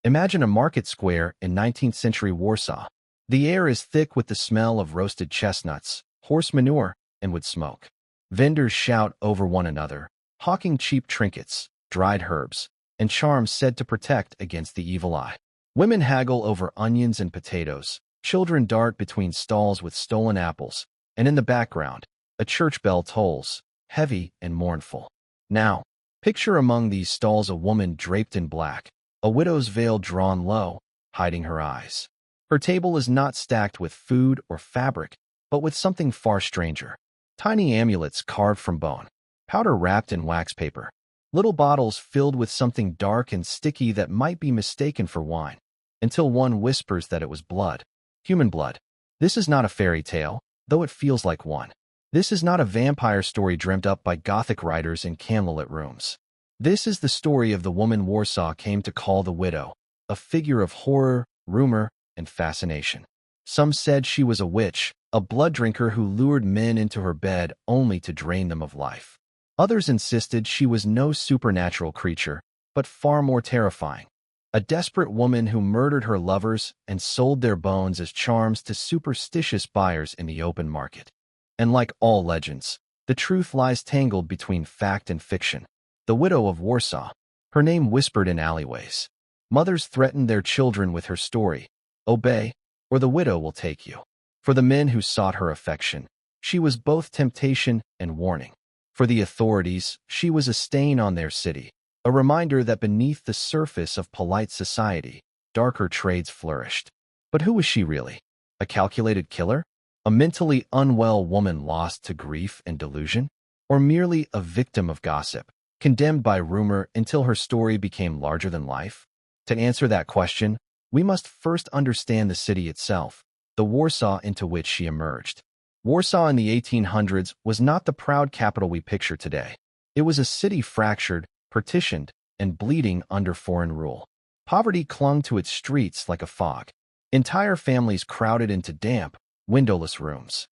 Imagine a market square in 19th century Warsaw. The air is thick with the smell of roasted chestnuts, horse manure, and wood smoke. Vendors shout over one another, hawking cheap trinkets, dried herbs, and charms said to protect against the evil eye. Women haggle over onions and potatoes. Children dart between stalls with stolen apples, and in the background, a church bell tolls, heavy and mournful. Now, picture among these stalls a woman draped in black, a widow's veil drawn low, hiding her eyes. Her table is not stacked with food or fabric, but with something far stranger. Tiny amulets carved from bone, powder wrapped in wax paper, little bottles filled with something dark and sticky that might be mistaken for wine, until one whispers that it was blood. Human blood. This is not a fairy tale, though it feels like one. This is not a vampire story dreamt up by Gothic writers in candlelit rooms. This is the story of the woman Warsaw came to call the widow, a figure of horror, rumor, and fascination. Some said she was a witch, a blood drinker who lured men into her bed only to drain them of life. Others insisted she was no supernatural creature, but far more terrifying. A desperate woman who murdered her lovers and sold their bones as charms to superstitious buyers in the open market. And like all legends, the truth lies tangled between fact and fiction. The widow of Warsaw, her name whispered in alleyways. Mothers threatened their children with her story, obey, or the widow will take you. For the men who sought her affection, she was both temptation and warning. For the authorities, she was a stain on their city, a reminder that beneath the surface of polite society, darker trades flourished. But who was she really? A calculated killer? A mentally unwell woman lost to grief and delusion? Or merely a victim of gossip, condemned by rumor until her story became larger than life? To answer that question, we must first understand the city itself, the Warsaw into which she emerged. Warsaw in the 1800s was not the proud capital we picture today. It was a city fractured, partitioned, and bleeding under foreign rule. Poverty clung to its streets like a fog. Entire families crowded into damp, windowless rooms.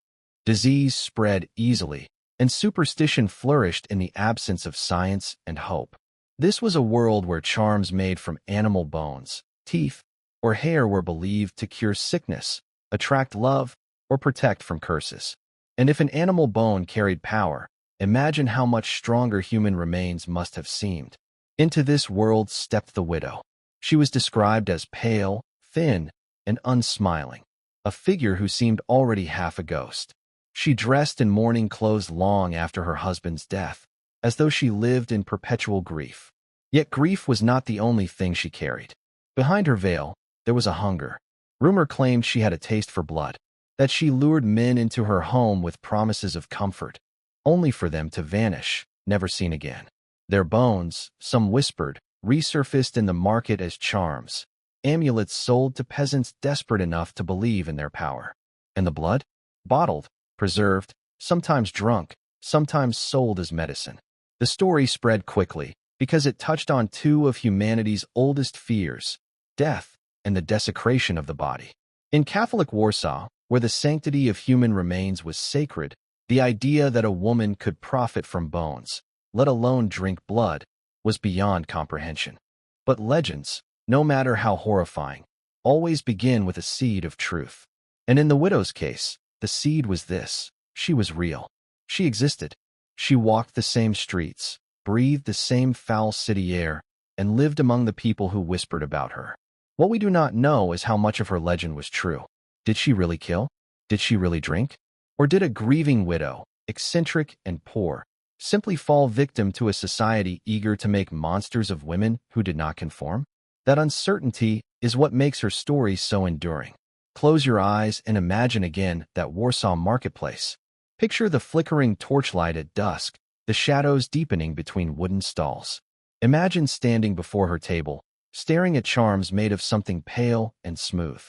Disease spread easily, and superstition flourished in the absence of science and hope. This was a world where charms made from animal bones, teeth, or hair were believed to cure sickness, attract love, or protect from curses. And if an animal bone carried power, imagine how much stronger human remains must have seemed. Into this world stepped the widow. She was described as pale, thin, and unsmiling, a figure who seemed already half a ghost. She dressed in mourning clothes long after her husband's death, as though she lived in perpetual grief. Yet grief was not the only thing she carried. Behind her veil, there was a hunger. Rumor claimed she had a taste for blood, that she lured men into her home with promises of comfort, only for them to vanish, never seen again. Their bones, some whispered, resurfaced in the market as charms, amulets sold to peasants desperate enough to believe in their power. And the blood? Bottled, preserved, sometimes drunk, sometimes sold as medicine. The story spread quickly because it touched on two of humanity's oldest fears, death and the desecration of the body. In Catholic Warsaw, where the sanctity of human remains was sacred, the idea that a woman could profit from bones, let alone drink blood, was beyond comprehension. But legends, no matter how horrifying, always begin with a seed of truth. And in the widow's case, the seed was this: she was real. She existed. She walked the same streets, breathed the same foul city air, and lived among the people who whispered about her. What we do not know is how much of her legend was true. Did she really kill? Did she really drink? Or did a grieving widow, eccentric and poor, simply fall victim to a society eager to make monsters of women who did not conform? That uncertainty is what makes her story so enduring. Close your eyes and imagine again that Warsaw marketplace. Picture the flickering torchlight at dusk, the shadows deepening between wooden stalls. Imagine standing before her table, staring at charms made of something pale and smooth.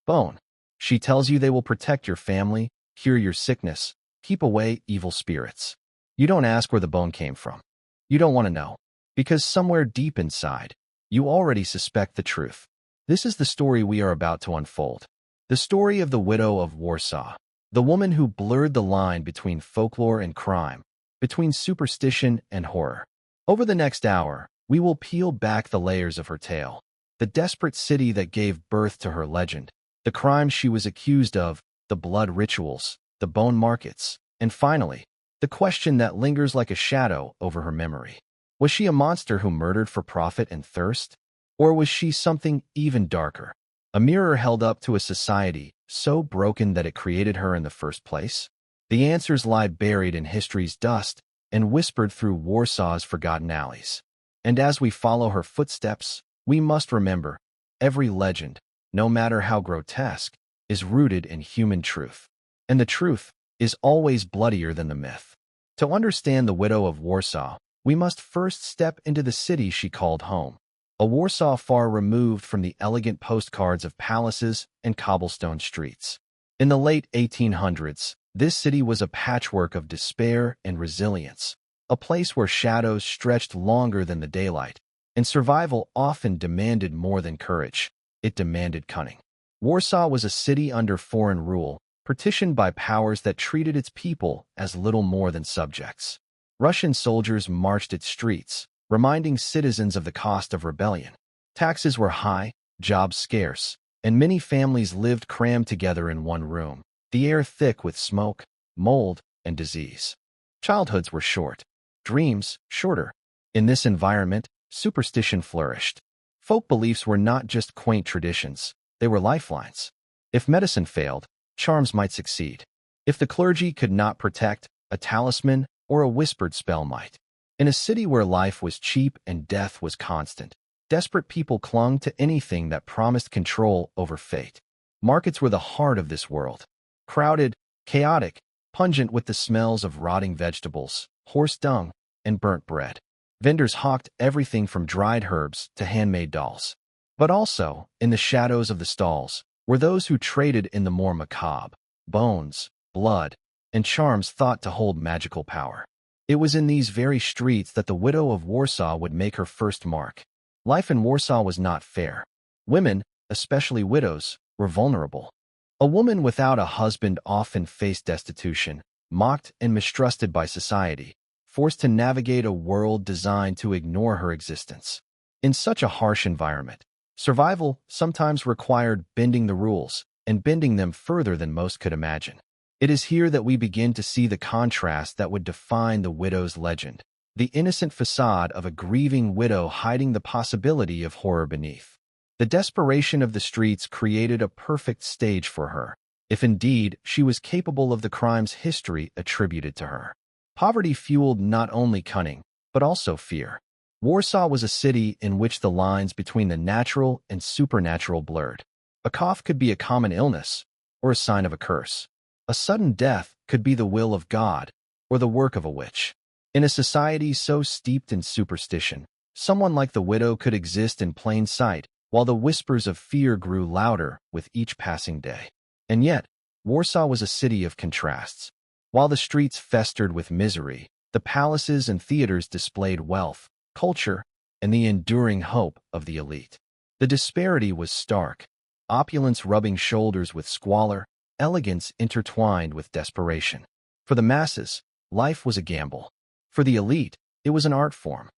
Bone. She tells you they will protect your family, cure your sickness, keep away evil spirits. You don't ask where the bone came from. You don't want to know, because somewhere deep inside, you already suspect the truth. This is the story we are about to unfold. The story of the widow of Warsaw, the woman who blurred the line between folklore and crime, between superstition and horror. Over the next hour, we will peel back the layers of her tale, the desperate city that gave birth to her legend, the crimes she was accused of, the blood rituals, the bone markets, and finally, the question that lingers like a shadow over her memory. Was she a monster who murdered for profit and thirst? Or was she something even darker? A mirror held up to a society so broken that it created her in the first place? The answers lie buried in history's dust and whispered through Warsaw's forgotten alleys. And as we follow her footsteps, we must remember, every legend, no matter how grotesque, is rooted in human truth. And the truth is always bloodier than the myth. To understand the widow of Warsaw, we must first step into the city she called home. A Warsaw far removed from the elegant postcards of palaces and cobblestone streets. In the late 1800s, this city was a patchwork of despair and resilience, a place where shadows stretched longer than the daylight, and survival often demanded more than courage. It demanded cunning. Warsaw was a city under foreign rule, partitioned by powers that treated its people as little more than subjects. Russian soldiers marched its streets, reminding citizens of the cost of rebellion. Taxes were high, jobs scarce, and many families lived crammed together in one room, the air thick with smoke, mold, and disease. Childhoods were short, dreams shorter. In this environment, superstition flourished. Folk beliefs were not just quaint traditions, they were lifelines. If medicine failed, charms might succeed. If the clergy could not protect, a talisman or a whispered spell might. In a city where life was cheap and death was constant, desperate people clung to anything that promised control over fate. Markets were the heart of this world. Crowded, chaotic, pungent with the smells of rotting vegetables, horse dung, and burnt bread. Vendors hawked everything from dried herbs to handmade dolls. But also, in the shadows of the stalls, were those who traded in the more macabre, bones, blood, and charms thought to hold magical power. It was in these very streets that the widow of Warsaw would make her first mark. Life in Warsaw was not fair. Women, especially widows, were vulnerable. A woman without a husband often faced destitution, mocked and mistrusted by society, forced to navigate a world designed to ignore her existence. In such a harsh environment, survival sometimes required bending the rules, and bending them further than most could imagine. It is here that we begin to see the contrast that would define the widow's legend, the innocent facade of a grieving widow hiding the possibility of horror beneath. The desperation of the streets created a perfect stage for her, if indeed she was capable of the crimes history attributed to her. Poverty fueled not only cunning, but also fear. Warsaw was a city in which the lines between the natural and supernatural blurred. A cough could be a common illness, or a sign of a curse. A sudden death could be the will of God, or the work of a witch. In a society so steeped in superstition, someone like the widow could exist in plain sight, while the whispers of fear grew louder with each passing day. And yet, Warsaw was a city of contrasts. While the streets festered with misery, the palaces and theaters displayed wealth, culture, and the enduring hope of the elite. The disparity was stark, opulence rubbing shoulders with squalor, elegance intertwined with desperation. For the masses, life was a gamble. For the elite, it was an art form.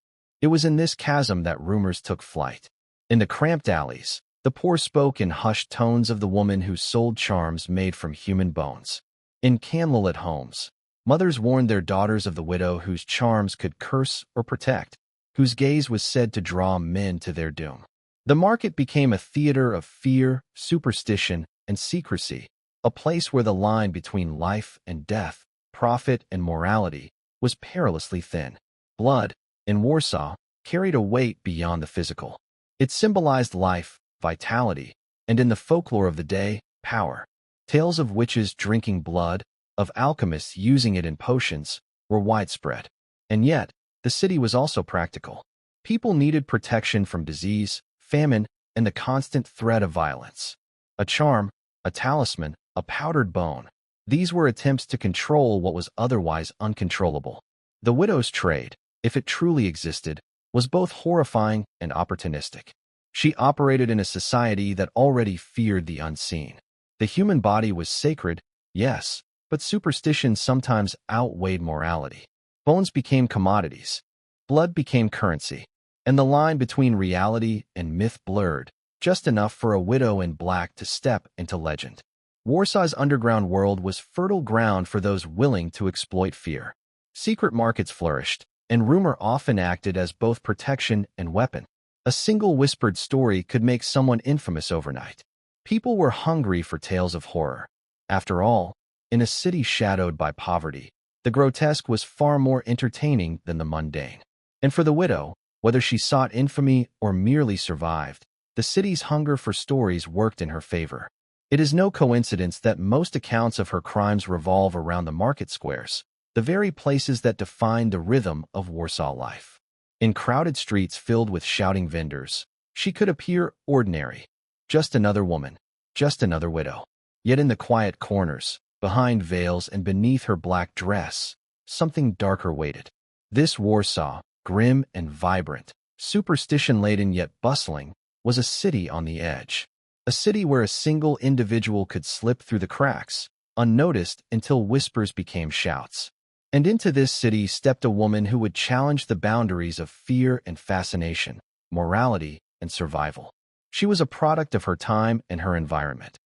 It was in this chasm that rumors took flight. In the cramped alleys, the poor spoke in hushed tones of the woman who sold charms made from human bones. In candlelit homes, mothers warned their daughters of the widow whose charms could curse or protect, whose gaze was said to draw men to their doom. The market became a theater of fear, superstition, and secrecy, a place where the line between life and death, profit and morality, was perilously thin. Blood, in Warsaw, carried a weight beyond the physical. It symbolized life, vitality, and in the folklore of the day, power. Tales of witches drinking blood, of alchemists using it in potions, were widespread. And yet, the city was also practical. People needed protection from disease, famine, and the constant threat of violence. A charm, a talisman, a powdered bone. These were attempts to control what was otherwise uncontrollable. The widow's trade, if it truly existed, was both horrifying and opportunistic. She operated in a society that already feared the unseen. The human body was sacred, yes, but superstition sometimes outweighed morality. Bones became commodities. Blood became currency. and the line between reality and myth blurred, just enough for a widow in black to step into legend. Warsaw's underground world was fertile ground for those willing to exploit fear. Secret markets flourished, and rumor often acted as both protection and weapon. A single whispered story could make someone infamous overnight. People were hungry for tales of horror. After all, in a city shadowed by poverty, the grotesque was far more entertaining than the mundane. And for the widow, whether she sought infamy or merely survived, the city's hunger for stories worked in her favor. It is no coincidence that most accounts of her crimes revolve around the market squares, the very places that define the rhythm of Warsaw life. In crowded streets filled with shouting vendors, she could appear ordinary, just another woman, just another widow. Yet in the quiet corners, behind veils and beneath her black dress, something darker waited. This Warsaw, grim and vibrant, superstition-laden yet bustling, was a city on the edge. A city where a single individual could slip through the cracks, unnoticed until whispers became shouts. And into this city stepped a woman who would challenge the boundaries of fear and fascination, morality and survival. She was a product of her time and her environment.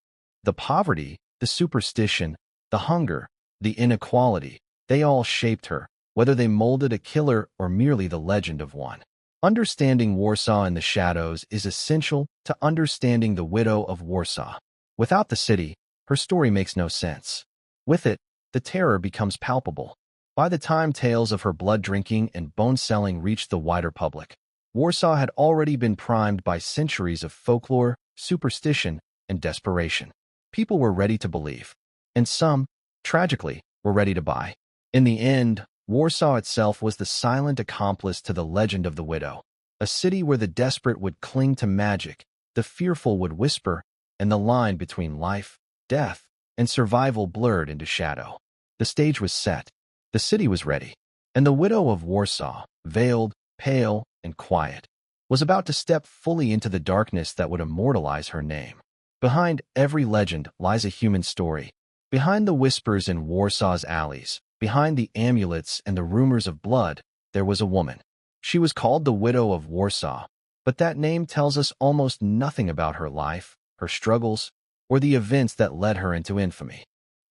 The poverty, the superstition, the hunger, the inequality, they all shaped her, whether they molded a killer or merely the legend of one. Understanding Warsaw in the shadows is essential to understanding the widow of Warsaw. Without the city, her story makes no sense. With it, the terror becomes palpable. By the time tales of her blood-drinking and bone-selling reached the wider public, Warsaw had already been primed by centuries of folklore, superstition, and desperation. People were ready to believe, and some, tragically, were ready to buy. In the end, Warsaw itself was the silent accomplice to the legend of the widow, a city where the desperate would cling to magic, the fearful would whisper, and the line between life, death, and survival blurred into shadow. The stage was set, the city was ready, and the widow of Warsaw, veiled, pale, and quiet, was about to step fully into the darkness that would immortalize her name. Behind every legend lies a human story. Behind the whispers in Warsaw's alleys, behind the amulets and the rumors of blood, there was a woman. She was called the Widow of Warsaw, but that name tells us almost nothing about her life, her struggles, or the events that led her into infamy.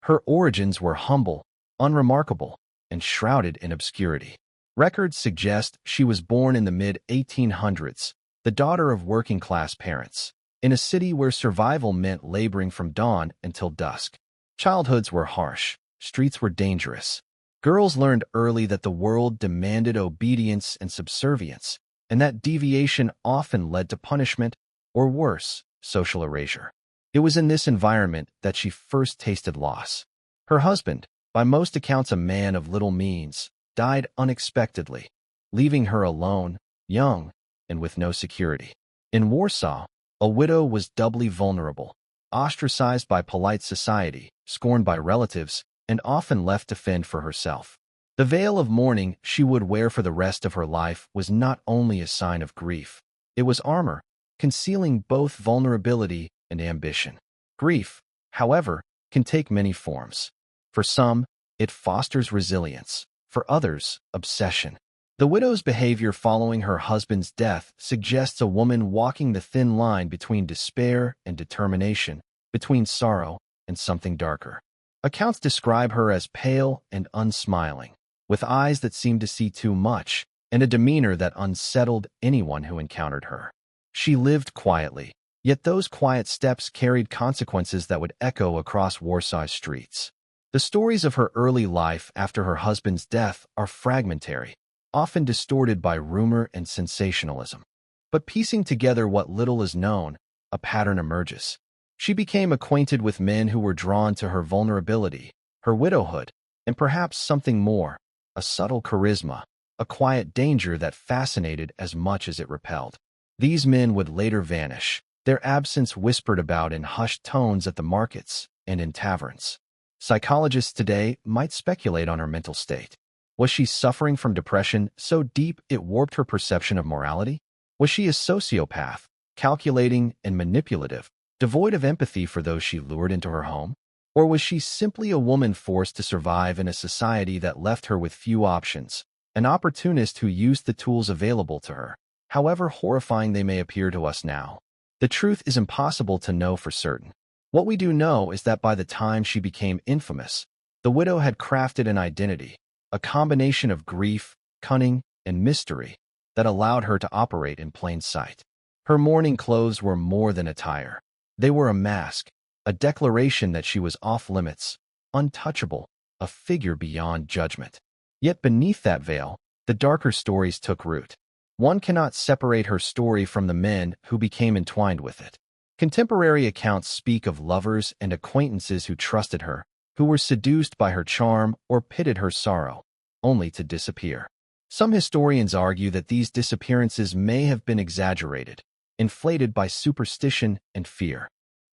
Her origins were humble, unremarkable, and shrouded in obscurity. Records suggest she was born in the mid-1800s, the daughter of working-class parents, in a city where survival meant laboring from dawn until dusk. Childhoods were harsh. Streets were dangerous. Girls learned early that the world demanded obedience and subservience, and that deviation often led to punishment, or worse, social erasure. It was in this environment that she first tasted loss. Her husband, by most accounts a man of little means, died unexpectedly, leaving her alone, young, and with no security. In Warsaw, a widow was doubly vulnerable, ostracized by polite society, scorned by relatives, and often left to fend for herself. The veil of mourning she would wear for the rest of her life was not only a sign of grief, it was armor, concealing both vulnerability and ambition. Grief, however, can take many forms. For some, it fosters resilience. For others, obsession. The widow's behavior following her husband's death suggests a woman walking the thin line between despair and determination, between sorrow and something darker. Accounts describe her as pale and unsmiling, with eyes that seemed to see too much, and a demeanor that unsettled anyone who encountered her. She lived quietly, yet those quiet steps carried consequences that would echo across Warsaw's streets. The stories of her early life after her husband's death are fragmentary, often distorted by rumor and sensationalism. But piecing together what little is known, a pattern emerges. She became acquainted with men who were drawn to her vulnerability, her widowhood, and perhaps something more, a subtle charisma, a quiet danger that fascinated as much as it repelled. These men would later vanish, their absence whispered about in hushed tones at the markets and in taverns. Psychologists today might speculate on her mental state. Was she suffering from depression so deep it warped her perception of morality? Was she a sociopath, calculating and manipulative, devoid of empathy for those she lured into her home? Or was she simply a woman forced to survive in a society that left her with few options, an opportunist who used the tools available to her? however horrifying they may appear to us now. The truth is impossible to know for certain. What we do know is that by the time she became infamous, the widow had crafted an identity, a combination of grief, cunning, and mystery that allowed her to operate in plain sight. Her mourning clothes were more than attire. They were a mask, a declaration that she was off-limits, untouchable, a figure beyond judgment. Yet beneath that veil, the darker stories took root. One cannot separate her story from the men who became entwined with it. Contemporary accounts speak of lovers and acquaintances who trusted her, who were seduced by her charm or pitied her sorrow, only to disappear. Some historians argue that these disappearances may have been exaggerated, inflated by superstition and fear.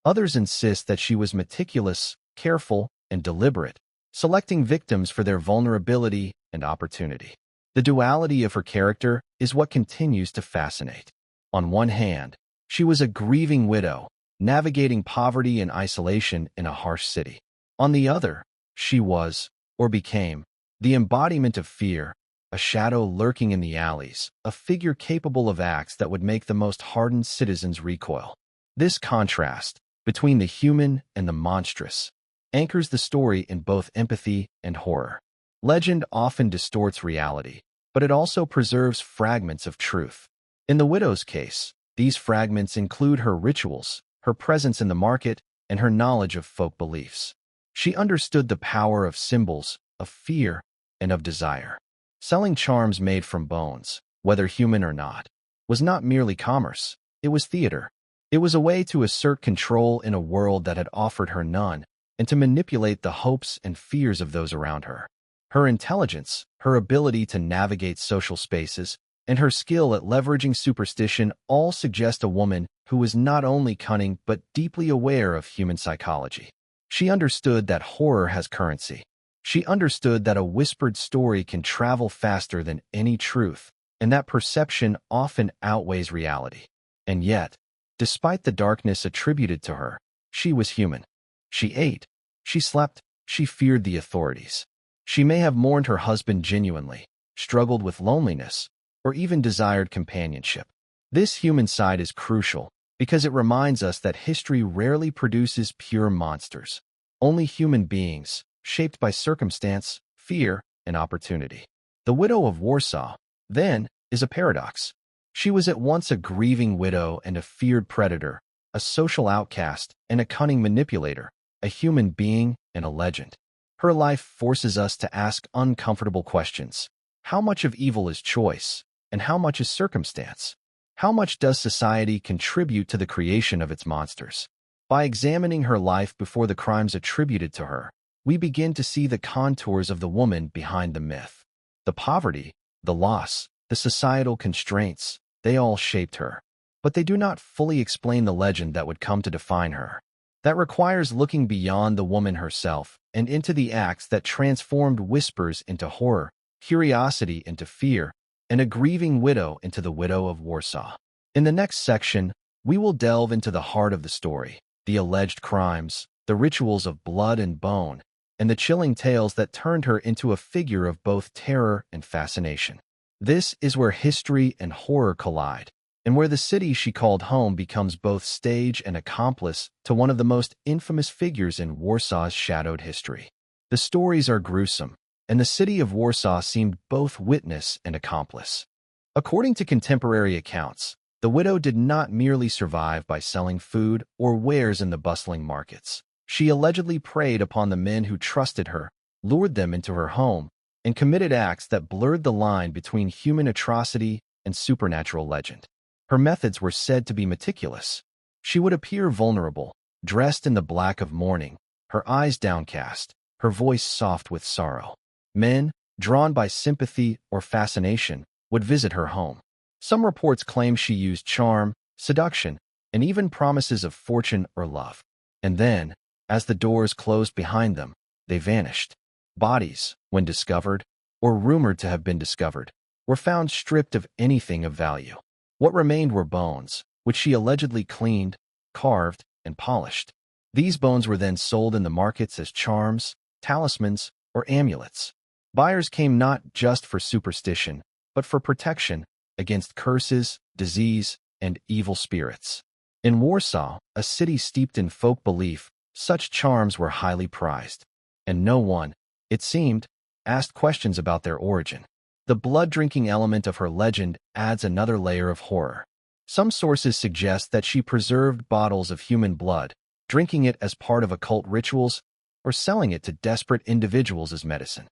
Others insist that she was meticulous, careful, and deliberate, selecting victims for their vulnerability and opportunity. The duality of her character is what continues to fascinate. On one hand, she was a grieving widow, navigating poverty and isolation in a harsh city. On the other, she was, or became, the embodiment of fear, a shadow lurking in the alleys, a figure capable of acts that would make the most hardened citizens recoil. This contrast, between the human and the monstrous, anchors the story in both empathy and horror. Legend often distorts reality, but it also preserves fragments of truth. In the widow's case, these fragments include her rituals, her presence in the market, and her knowledge of folk beliefs. She understood the power of symbols, of fear, and of desire. Selling charms made from bones, whether human or not, was not merely commerce, it was theater. It was a way to assert control in a world that had offered her none, and to manipulate the hopes and fears of those around her. Her intelligence, her ability to navigate social spaces, and her skill at leveraging superstition all suggest a woman who was not only cunning but deeply aware of human psychology. She understood that horror has currency. She understood that a whispered story can travel faster than any truth, and that perception often outweighs reality. And yet, despite the darkness attributed to her, she was human. She ate, she slept, she feared the authorities. She may have mourned her husband genuinely, struggled with loneliness, or even desired companionship. This human side is crucial because it reminds us that history rarely produces pure monsters, only human beings, shaped by circumstance, fear, and opportunity. The widow of Warsaw, then, is a paradox. She was at once a grieving widow and a feared predator, a social outcast and a cunning manipulator, a human being and a legend. Her life forces us to ask uncomfortable questions. How much of evil is choice, and how much is circumstance? How much does society contribute to the creation of its monsters? By examining her life before the crimes attributed to her, we begin to see the contours of the woman behind the myth. The poverty, the loss, the societal constraints, they all shaped her. But they do not fully explain the legend that would come to define her. That requires looking beyond the woman herself and into the acts that transformed whispers into horror, curiosity into fear, and a grieving widow into the widow of Warsaw. In the next section, we will delve into the heart of the story, the alleged crimes, the rituals of blood and bone, and the chilling tales that turned her into a figure of both terror and fascination. This is where history and horror collide, and where the city she called home becomes both stage and accomplice to one of the most infamous figures in Warsaw's shadowed history. The stories are gruesome, and the city of Warsaw seemed both witness and accomplice. According to contemporary accounts, the widow did not merely survive by selling food or wares in the bustling markets. She allegedly preyed upon the men who trusted her, lured them into her home, and committed acts that blurred the line between human atrocity and supernatural legend. Her methods were said to be meticulous. She would appear vulnerable, dressed in the black of mourning, her eyes downcast, her voice soft with sorrow. Men, drawn by sympathy or fascination, would visit her home. Some reports claim she used charm, seduction, and even promises of fortune or love. And then, as the doors closed behind them, they vanished. Bodies, when discovered, or rumored to have been discovered, were found stripped of anything of value. What remained were bones, which she allegedly cleaned, carved, and polished. These bones were then sold in the markets as charms, talismans, or amulets. Buyers came not just for superstition, but for protection against curses, disease, and evil spirits. In Warsaw, a city steeped in folk belief, such charms were highly prized, and no one, it seemed, asked questions about their origin. The blood-drinking element of her legend adds another layer of horror. Some sources suggest that she preserved bottles of human blood, drinking it as part of occult rituals, or selling it to desperate individuals as medicine.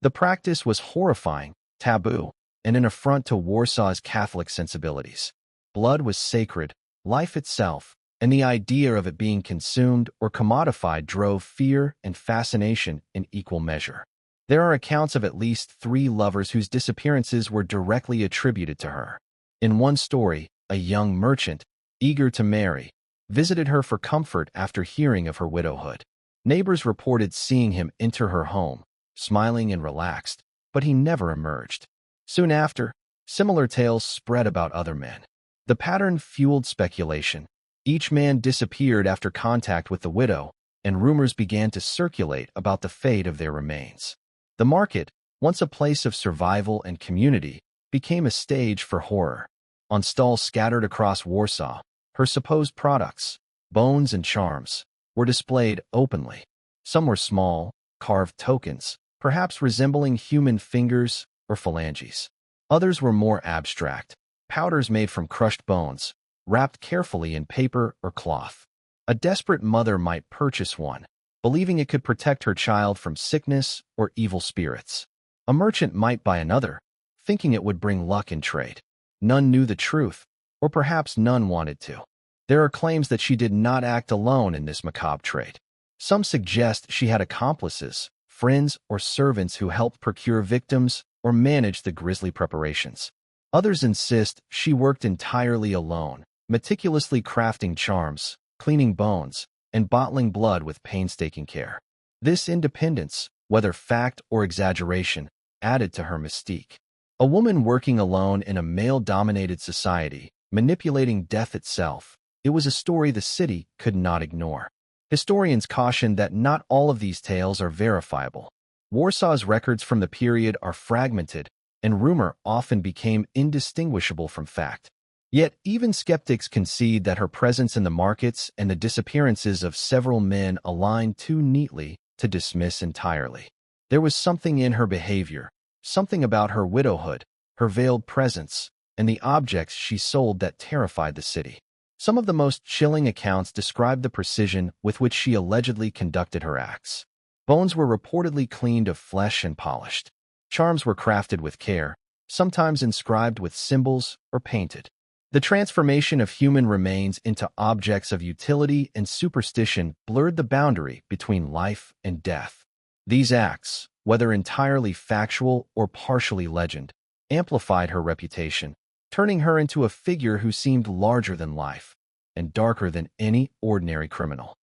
The practice was horrifying, taboo, and an affront to Warsaw's Catholic sensibilities. Blood was sacred, life itself, and the idea of it being consumed or commodified drove fear and fascination in equal measure. There are accounts of at least 3 lovers whose disappearances were directly attributed to her. In one story, a young merchant, eager to marry, visited her for comfort after hearing of her widowhood. Neighbors reported seeing him enter her home, smiling and relaxed, but he never emerged. Soon after, similar tales spread about other men. The pattern fueled speculation. Each man disappeared after contact with the widow, and rumors began to circulate about the fate of their remains. The market, once a place of survival and community, became a stage for horror. On stalls scattered across Warsaw, her supposed products, bones and charms, were displayed openly. Some were small, carved tokens, perhaps resembling human fingers or phalanges. Others were more abstract, powders made from crushed bones, wrapped carefully in paper or cloth. A desperate mother might purchase one, believing it could protect her child from sickness or evil spirits. A merchant might buy another, thinking it would bring luck in trade. None knew the truth, or perhaps none wanted to. There are claims that she did not act alone in this macabre trade. Some suggest she had accomplices, friends or servants who helped procure victims or manage the grisly preparations. Others insist she worked entirely alone, meticulously crafting charms, cleaning bones, and bottling blood with painstaking care. This independence, whether fact or exaggeration, added to her mystique. A woman working alone in a male-dominated society, manipulating death itself, it was a story the city could not ignore. Historians caution that not all of these tales are verifiable. Warsaw's records from the period are fragmented, and rumor often became indistinguishable from fact. Yet even skeptics concede that her presence in the markets and the disappearances of several men align too neatly to dismiss entirely. There was something in her behavior, something about her widowhood, her veiled presence, and the objects she sold that terrified the city. Some of the most chilling accounts describe the precision with which she allegedly conducted her acts. Bones were reportedly cleaned of flesh and polished. Charms were crafted with care, sometimes inscribed with symbols or painted. The transformation of human remains into objects of utility and superstition blurred the boundary between life and death. These acts, whether entirely factual or partially legend, amplified her reputation, turning her into a figure who seemed larger than life and darker than any ordinary criminal.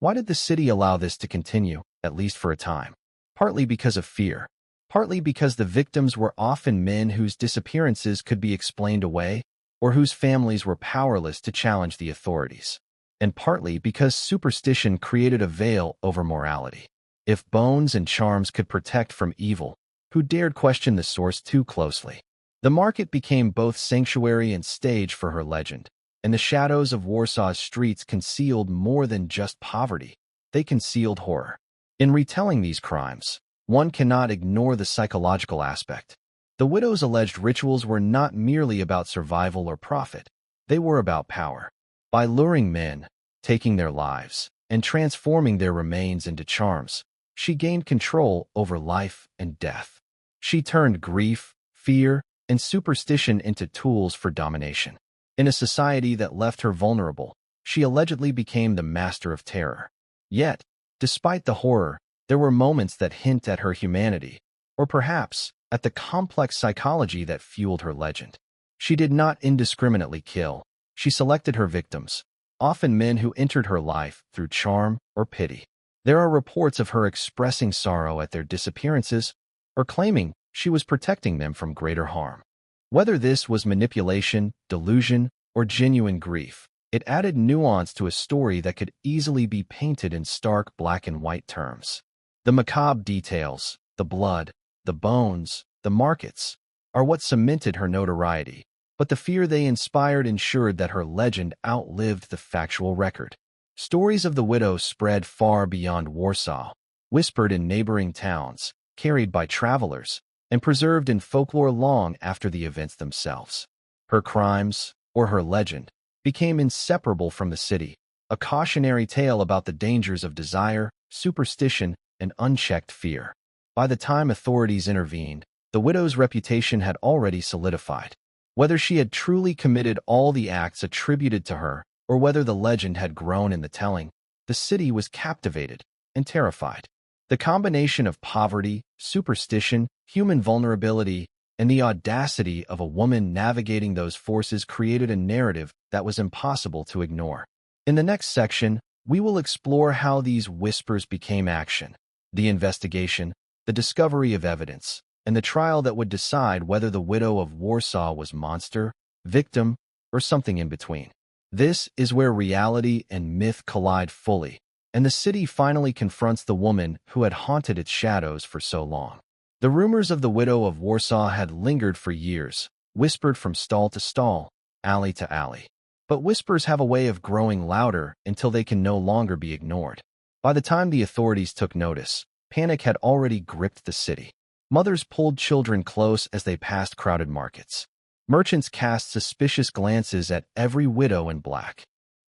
Why did the city allow this to continue, at least for a time? Partly because of fear, partly because the victims were often men whose disappearances could be explained away or whose families were powerless to challenge the authorities, and partly because superstition created a veil over morality. If bones and charms could protect from evil, who dared question the source too closely? The market became both sanctuary and stage for her legend, and the shadows of Warsaw's streets concealed more than just poverty. They concealed horror. In retelling these crimes, one cannot ignore the psychological aspect. The widow's alleged rituals were not merely about survival or profit. They were about power. By luring men, taking their lives, and transforming their remains into charms, she gained control over life and death. She turned grief, fear, and superstition into tools for domination. In a society that left her vulnerable, she allegedly became the master of terror. Yet, despite the horror, there were moments that hint at her humanity, or perhaps at the complex psychology that fueled her legend. She did not indiscriminately kill. She selected her victims, often men who entered her life through charm or pity. There are reports of her expressing sorrow at their disappearances or claiming she was protecting them from greater harm. Whether this was manipulation, delusion, or genuine grief, it added nuance to a story that could easily be painted in stark black and white terms. The macabre details, the blood, the bones, the markets, are what cemented her notoriety, but the fear they inspired ensured that her legend outlived the factual record. Stories of the widow spread far beyond Warsaw, whispered in neighboring towns, carried by travelers, and preserved in folklore long after the events themselves. Her crimes, or her legend, became inseparable from the city, a cautionary tale about the dangers of desire, superstition, and unchecked fear. By the time authorities intervened, the widow's reputation had already solidified. Whether she had truly committed all the acts attributed to her, or whether the legend had grown in the telling, the city was captivated and terrified. The combination of poverty, superstition, human vulnerability, and the audacity of a woman navigating those forces created a narrative that was impossible to ignore. In the next section, we will explore how these whispers became action, the investigation, the discovery of evidence, and the trial that would decide whether the widow of Warsaw was monster, victim, or something in between. This is where reality and myth collide fully, and the city finally confronts the woman who had haunted its shadows for so long. The rumors of the widow of Warsaw had lingered for years, whispered from stall to stall, alley to alley. But whispers have a way of growing louder until they can no longer be ignored. By the time the authorities took notice, panic had already gripped the city. Mothers pulled children close as they passed crowded markets. Merchants cast suspicious glances at every widow in black.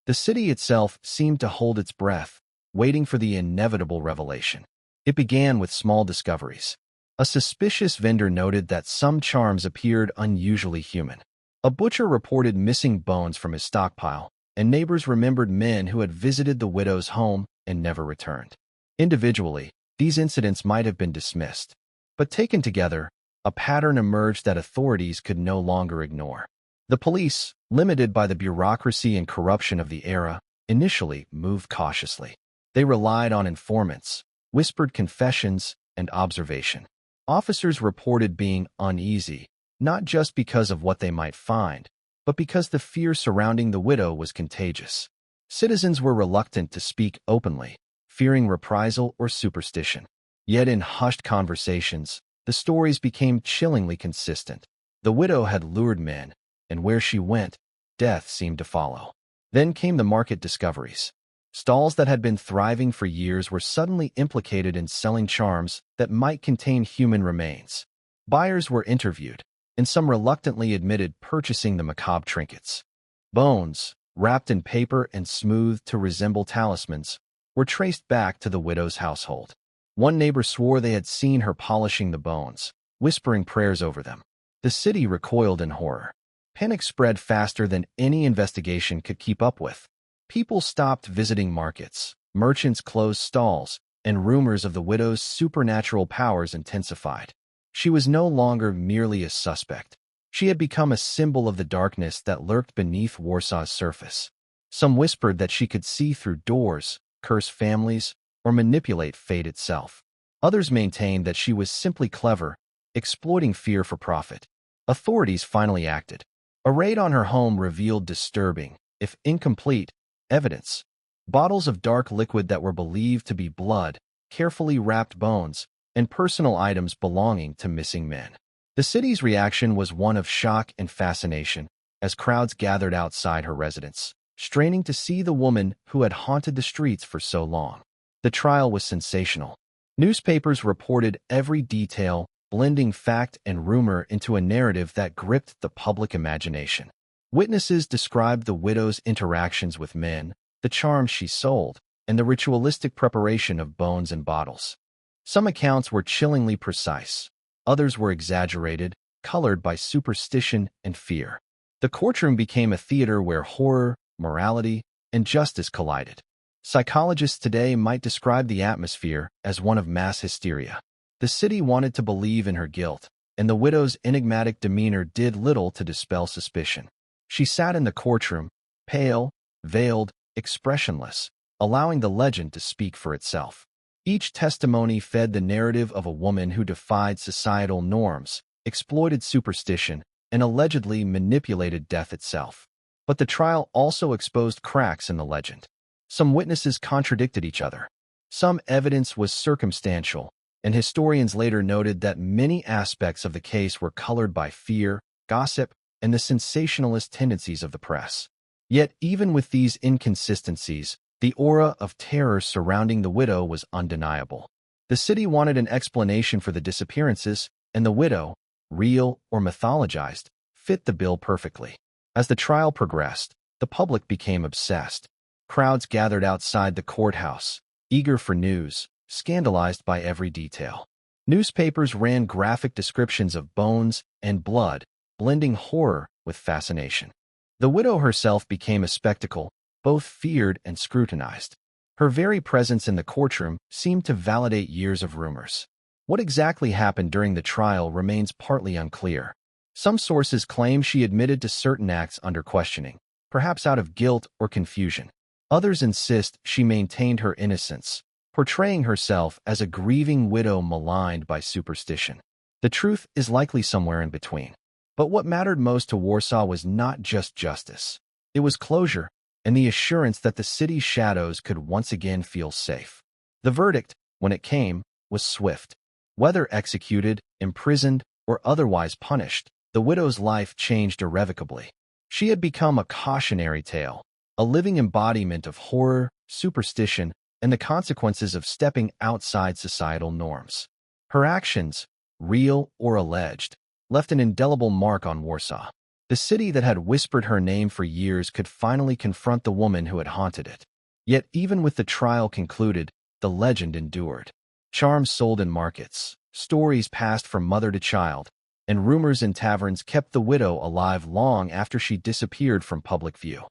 The city itself seemed to hold its breath, waiting for the inevitable revelation. It began with small discoveries. A suspicious vendor noted that some charms appeared unusually human. A butcher reported missing bones from his stockpile, and neighbors remembered men who had visited the widow's home and never returned. Individually, these incidents might have been dismissed, but taken together, a pattern emerged that authorities could no longer ignore. The police, limited by the bureaucracy and corruption of the era, initially moved cautiously. They relied on informants, whispered confessions, and observation. Officers reported being uneasy, not just because of what they might find, but because the fear surrounding the widow was contagious. Citizens were reluctant to speak openly, fearing reprisal or superstition. Yet in hushed conversations, the stories became chillingly consistent. The widow had lured men, and where she went, death seemed to follow. Then came the market discoveries. Stalls that had been thriving for years were suddenly implicated in selling charms that might contain human remains. Buyers were interviewed, and some reluctantly admitted purchasing the macabre trinkets. Bones, wrapped in paper and smoothed to resemble talismans, were traced back to the widow's household. One neighbor swore they had seen her polishing the bones, whispering prayers over them. The city recoiled in horror. Panic spread faster than any investigation could keep up with. People stopped visiting markets, merchants closed stalls, and rumors of the widow's supernatural powers intensified. She was no longer merely a suspect. She had become a symbol of the darkness that lurked beneath Warsaw's surface. Some whispered that she could see through doors, curse families, or manipulate fate itself. Others maintained that she was simply clever, exploiting fear for profit. Authorities finally acted. A raid on her home revealed disturbing, if incomplete, evidence. Bottles of dark liquid that were believed to be blood, carefully wrapped bones, and personal items belonging to missing men. The city's reaction was one of shock and fascination, as crowds gathered outside her residence, straining to see the woman who had haunted the streets for so long. The trial was sensational. Newspapers reported every detail, blending fact and rumor into a narrative that gripped the public imagination. Witnesses described the widow's interactions with men, the charms she sold, and the ritualistic preparation of bones and bottles. Some accounts were chillingly precise. Others were exaggerated, colored by superstition and fear. The courtroom became a theater where horror, morality, and justice collided. Psychologists today might describe the atmosphere as one of mass hysteria. The city wanted to believe in her guilt, and the widow's enigmatic demeanor did little to dispel suspicion. She sat in the courtroom, pale, veiled, expressionless, allowing the legend to speak for itself. Each testimony fed the narrative of a woman who defied societal norms, exploited superstition, and allegedly manipulated death itself. But the trial also exposed cracks in the legend. Some witnesses contradicted each other. Some evidence was circumstantial, and historians later noted that many aspects of the case were colored by fear, gossip, and the sensationalist tendencies of the press. Yet, even with these inconsistencies, the aura of terror surrounding the widow was undeniable. The city wanted an explanation for the disappearances, and the widow, real or mythologized, fit the bill perfectly. As the trial progressed, the public became obsessed. Crowds gathered outside the courthouse, eager for news, scandalized by every detail. Newspapers ran graphic descriptions of bones and blood, blending horror with fascination. The widow herself became a spectacle, both feared and scrutinized. Her very presence in the courtroom seemed to validate years of rumors. What exactly happened during the trial remains partly unclear. Some sources claim she admitted to certain acts under questioning, perhaps out of guilt or confusion. Others insist she maintained her innocence, portraying herself as a grieving widow maligned by superstition. The truth is likely somewhere in between. But what mattered most to Warsaw was not just justice. It was closure and the assurance that the city's shadows could once again feel safe. The verdict, when it came, was swift. Whether executed, imprisoned, or otherwise punished, the widow's life changed irrevocably. She had become a cautionary tale, a living embodiment of horror, superstition, and the consequences of stepping outside societal norms. Her actions, real or alleged, left an indelible mark on Warsaw. The city that had whispered her name for years could finally confront the woman who had haunted it. Yet even with the trial concluded, the legend endured. Charms sold in markets, stories passed from mother to child, and rumors in taverns kept the widow alive long after she disappeared from public view.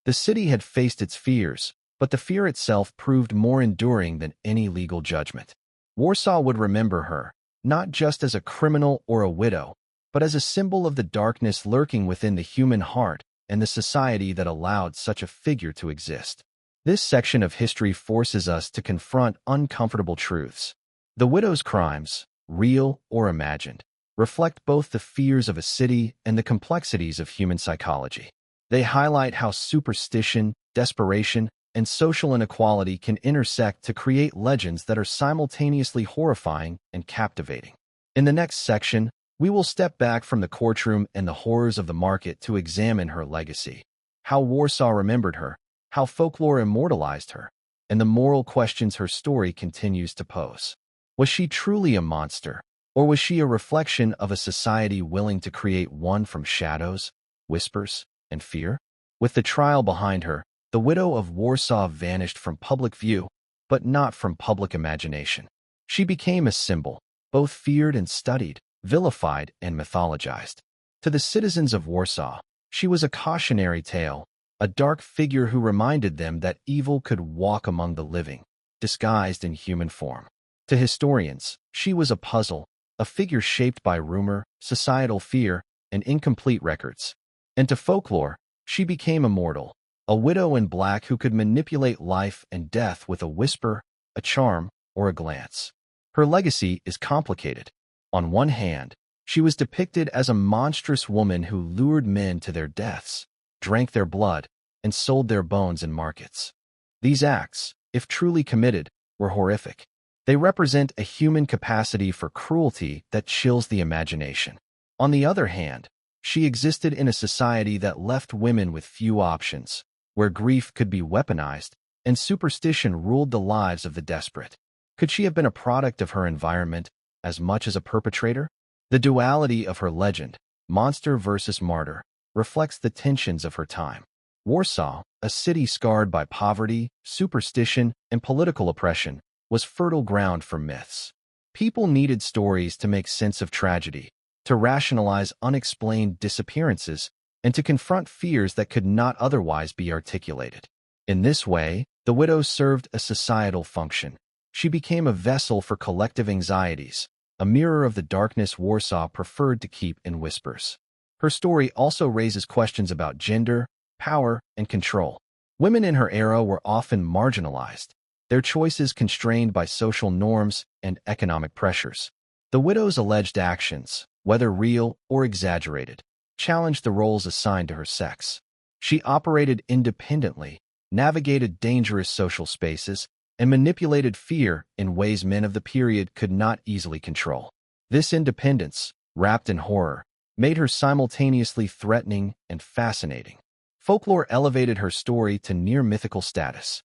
The city had faced its fears, but the fear itself proved more enduring than any legal judgment. Warsaw would remember her, not just as a criminal or a widow, but as a symbol of the darkness lurking within the human heart and the society that allowed such a figure to exist. This section of history forces us to confront uncomfortable truths. The widow's crimes, real or imagined, reflect both the fears of a city and the complexities of human psychology. They highlight how superstition, desperation, and social inequality can intersect to create legends that are simultaneously horrifying and captivating. In the next section, we will step back from the courtroom and the horrors of the market to examine her legacy, how Warsaw remembered her, how folklore immortalized her, and the moral questions her story continues to pose. Was she truly a monster, or was she a reflection of a society willing to create one from shadows, whispers, and fear? With the trial behind her, the widow of Warsaw vanished from public view, but not from public imagination. She became a symbol, both feared and studied, vilified and mythologized. To the citizens of Warsaw, she was a cautionary tale, a dark figure who reminded them that evil could walk among the living, disguised in human form. To historians, she was a puzzle, a figure shaped by rumor, societal fear, and incomplete records. And to folklore, she became immortal, a widow in black who could manipulate life and death with a whisper, a charm, or a glance. Her legacy is complicated. On one hand, she was depicted as a monstrous woman who lured men to their deaths, drank their blood, and sold their bones in markets. These acts, if truly committed, were horrific. They represent a human capacity for cruelty that chills the imagination. On the other hand, she existed in a society that left women with few options, where grief could be weaponized and superstition ruled the lives of the desperate. Could she have been a product of her environment as much as a perpetrator? The duality of her legend, monster versus martyr, reflects the tensions of her time. Warsaw, a city scarred by poverty, superstition, and political oppression, was fertile ground for myths. People needed stories to make sense of tragedy, to rationalize unexplained disappearances, and to confront fears that could not otherwise be articulated. In this way, the widow served a societal function. She became a vessel for collective anxieties, a mirror of the darkness Warsaw preferred to keep in whispers. Her story also raises questions about gender, power, and control. Women in her era were often marginalized, their choices constrained by social norms and economic pressures. The widow's alleged actions, whether real or exaggerated, challenged the roles assigned to her sex. She operated independently, navigated dangerous social spaces, and manipulated fear in ways men of the period could not easily control. This independence, wrapped in horror, made her simultaneously threatening and fascinating. Folklore elevated her story to near-mythical status.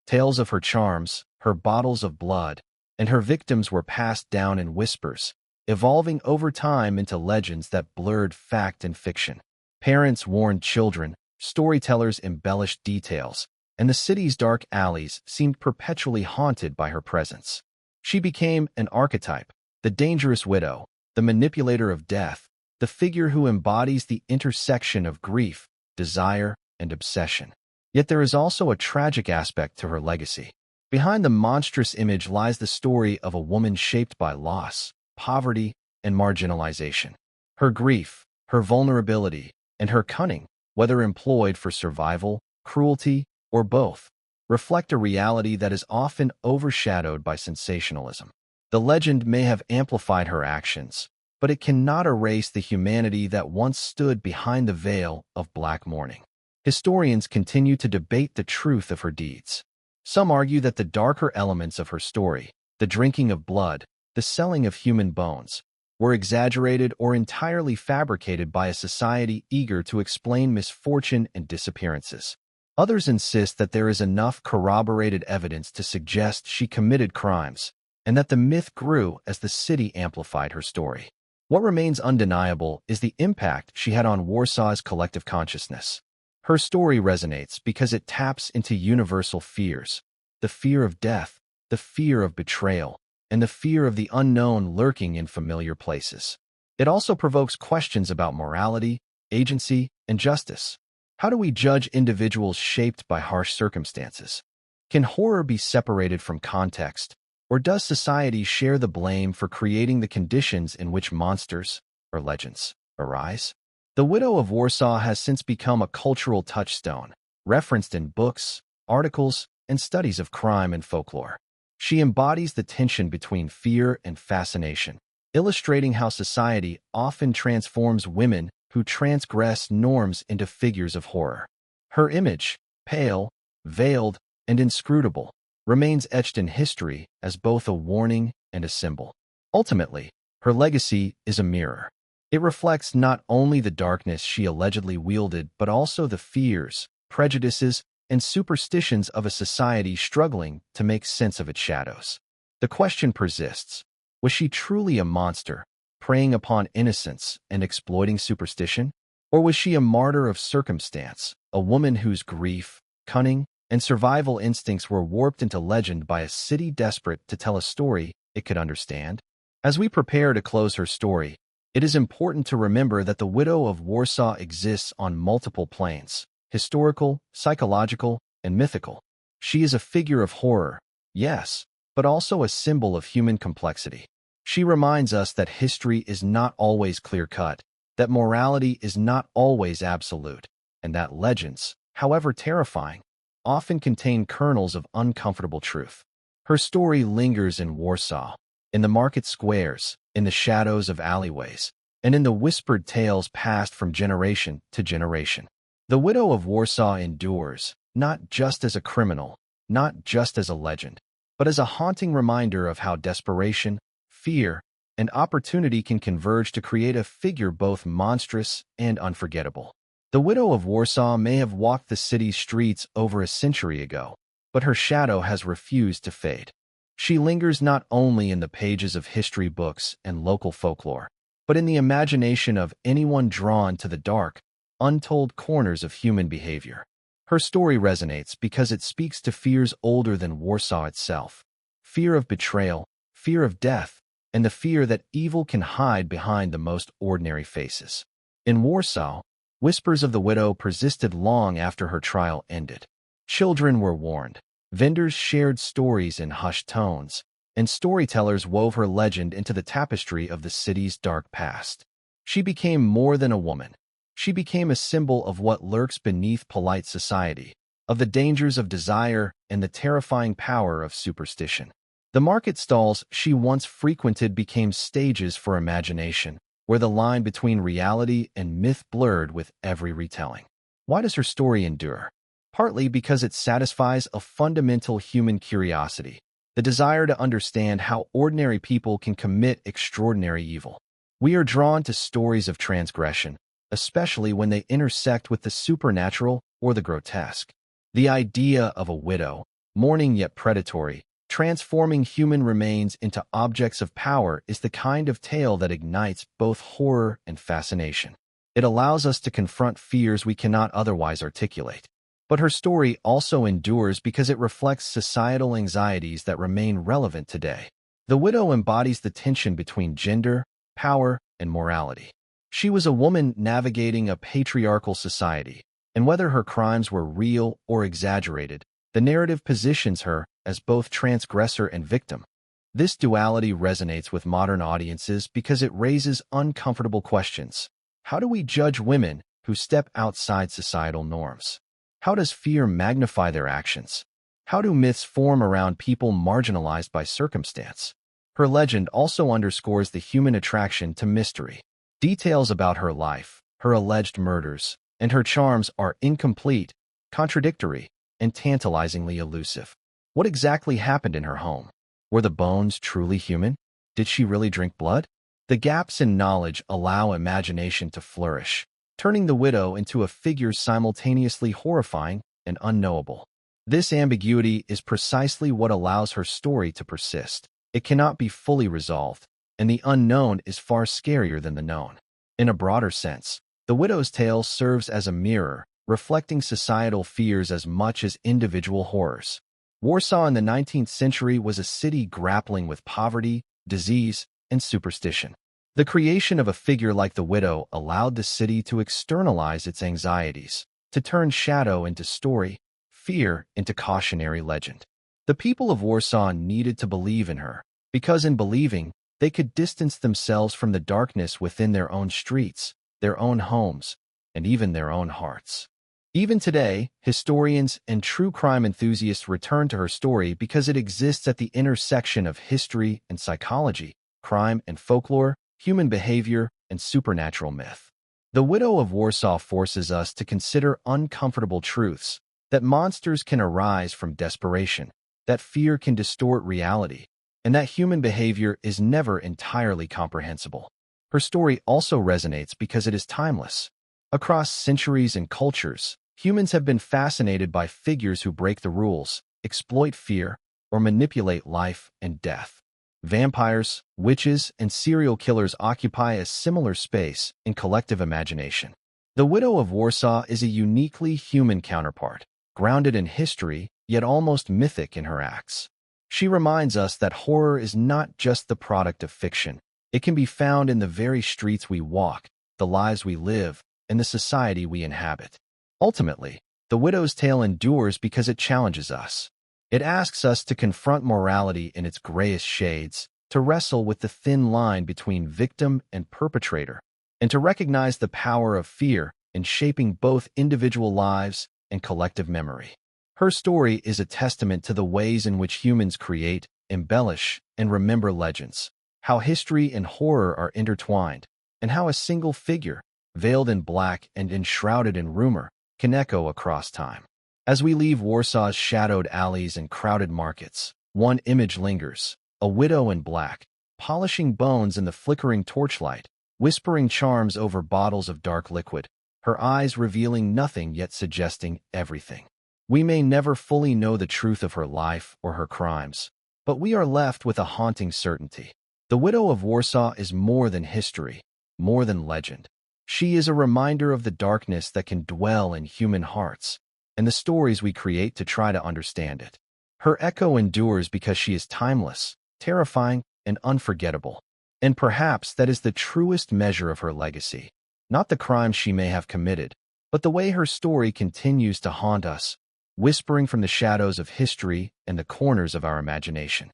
Tales of her charms, her bottles of blood, and her victims were passed down in whispers, evolving over time into legends that blurred fact and fiction. Parents warned children, storytellers embellished details, and the city's dark alleys seemed perpetually haunted by her presence. She became an archetype, the dangerous widow, the manipulator of death, the figure who embodies the intersection of grief, desire, and obsession. Yet there is also a tragic aspect to her legacy. Behind the monstrous image lies the story of a woman shaped by loss, poverty, and marginalization. Her grief, her vulnerability, and her cunning, whether employed for survival, cruelty, or both, reflect a reality that is often overshadowed by sensationalism. The legend may have amplified her actions, but it cannot erase the humanity that once stood behind the veil of black mourning. Historians continue to debate the truth of her deeds. Some argue that the darker elements of her story, the drinking of blood, the selling of human bones, were exaggerated or entirely fabricated by a society eager to explain misfortune and disappearances. Others insist that there is enough corroborated evidence to suggest she committed crimes, and that the myth grew as the city amplified her story. What remains undeniable is the impact she had on Warsaw's collective consciousness. Her story resonates because it taps into universal fears: the fear of death, the fear of betrayal, and the fear of the unknown lurking in familiar places. It also provokes questions about morality, agency, and justice. How do we judge individuals shaped by harsh circumstances? Can horror be separated from context, or does society share the blame for creating the conditions in which monsters, or legends, arise? The Widow of Warsaw has since become a cultural touchstone, referenced in books, articles, and studies of crime and folklore. She embodies the tension between fear and fascination, illustrating how society often transforms women who transgress norms into figures of horror. Her image, pale, veiled, and inscrutable, remains etched in history as both a warning and a symbol. Ultimately, her legacy is a mirror. It reflects not only the darkness she allegedly wielded, but also the fears, prejudices, and superstitions of a society struggling to make sense of its shadows. The question persists: was she truly a monster, preying upon innocence and exploiting superstition? Or was she a martyr of circumstance, a woman whose grief, cunning, and survival instincts were warped into legend by a city desperate to tell a story it could understand? As we prepare to close her story, it is important to remember that the Widow of Warsaw exists on multiple planes: historical, psychological, and mythical. She is a figure of horror, yes, but also a symbol of human complexity. She reminds us that history is not always clear-cut, that morality is not always absolute, and that legends, however terrifying, often contain kernels of uncomfortable truth. Her story lingers in Warsaw, in the market squares, in the shadows of alleyways, and in the whispered tales passed from generation to generation. The Widow of Warsaw endures, not just as a criminal, not just as a legend, but as a haunting reminder of how desperation, fear, and opportunity can converge to create a figure both monstrous and unforgettable. The Widow of Warsaw may have walked the city's streets over a century ago, but her shadow has refused to fade. She lingers not only in the pages of history books and local folklore, but in the imagination of anyone drawn to the dark, untold corners of human behavior. Her story resonates because it speaks to fears older than Warsaw itself: fear of betrayal, fear of death, and the fear that evil can hide behind the most ordinary faces. In Warsaw, whispers of the widow persisted long after her trial ended. Children were warned, vendors shared stories in hushed tones, and storytellers wove her legend into the tapestry of the city's dark past. She became more than a woman. She became a symbol of what lurks beneath polite society, of the dangers of desire and the terrifying power of superstition. The market stalls she once frequented became stages for imagination, where the line between reality and myth blurred with every retelling. Why does her story endure? Partly because it satisfies a fundamental human curiosity, the desire to understand how ordinary people can commit extraordinary evil. We are drawn to stories of transgression, especially when they intersect with the supernatural or the grotesque. The idea of a widow, mourning yet predatory, transforming human remains into objects of power is the kind of tale that ignites both horror and fascination. It allows us to confront fears we cannot otherwise articulate. But her story also endures because it reflects societal anxieties that remain relevant today. The widow embodies the tension between gender, power, and morality. She was a woman navigating a patriarchal society, and whether her crimes were real or exaggerated, the narrative positions her as both transgressor and victim. This duality resonates with modern audiences because it raises uncomfortable questions. How do we judge women who step outside societal norms? How does fear magnify their actions? How do myths form around people marginalized by circumstance? Her legend also underscores the human attraction to mystery. Details about her life, her alleged murders, and her charms are incomplete, contradictory, and tantalizingly elusive. What exactly happened in her home? Were the bones truly human? Did she really drink blood? The gaps in knowledge allow imagination to flourish, turning the widow into a figure simultaneously horrifying and unknowable. This ambiguity is precisely what allows her story to persist. It cannot be fully resolved, and the unknown is far scarier than the known. In a broader sense, the widow's tale serves as a mirror, reflecting societal fears as much as individual horrors. Warsaw in the 19th century was a city grappling with poverty, disease, and superstition. The creation of a figure like the widow allowed the city to externalize its anxieties, to turn shadow into story, fear into cautionary legend. The people of Warsaw needed to believe in her, because in believing, they could distance themselves from the darkness within their own streets, their own homes, and even their own hearts. Even today, historians and true crime enthusiasts return to her story because it exists at the intersection of history and psychology, crime and folklore, human behavior, and supernatural myth. The Widow of Warsaw forces us to consider uncomfortable truths, that monsters can arise from desperation, that fear can distort reality, and that human behavior is never entirely comprehensible. Her story also resonates because it is timeless. Across centuries and cultures, humans have been fascinated by figures who break the rules, exploit fear, or manipulate life and death. Vampires, witches, and serial killers occupy a similar space in collective imagination. The Widow of Warsaw is a uniquely human counterpart, grounded in history, yet almost mythic in her acts. She reminds us that horror is not just the product of fiction. It can be found in the very streets we walk, the lives we live, and the society we inhabit. Ultimately, the widow's tale endures because it challenges us. It asks us to confront morality in its grayest shades, to wrestle with the thin line between victim and perpetrator, and to recognize the power of fear in shaping both individual lives and collective memory. Her story is a testament to the ways in which humans create, embellish, and remember legends, how history and horror are intertwined, and how a single figure, veiled in black and enshrouded in rumor, can echo across time. As we leave Warsaw's shadowed alleys and crowded markets, one image lingers, a widow in black, polishing bones in the flickering torchlight, whispering charms over bottles of dark liquid, her eyes revealing nothing yet suggesting everything. We may never fully know the truth of her life or her crimes, but we are left with a haunting certainty. The Widow of Warsaw is more than history, more than legend. She is a reminder of the darkness that can dwell in human hearts, and the stories we create to try to understand it. Her echo endures because she is timeless, terrifying, and unforgettable. And perhaps that is the truest measure of her legacy. Not the crimes she may have committed, but the way her story continues to haunt us, whispering from the shadows of history and the corners of our imagination.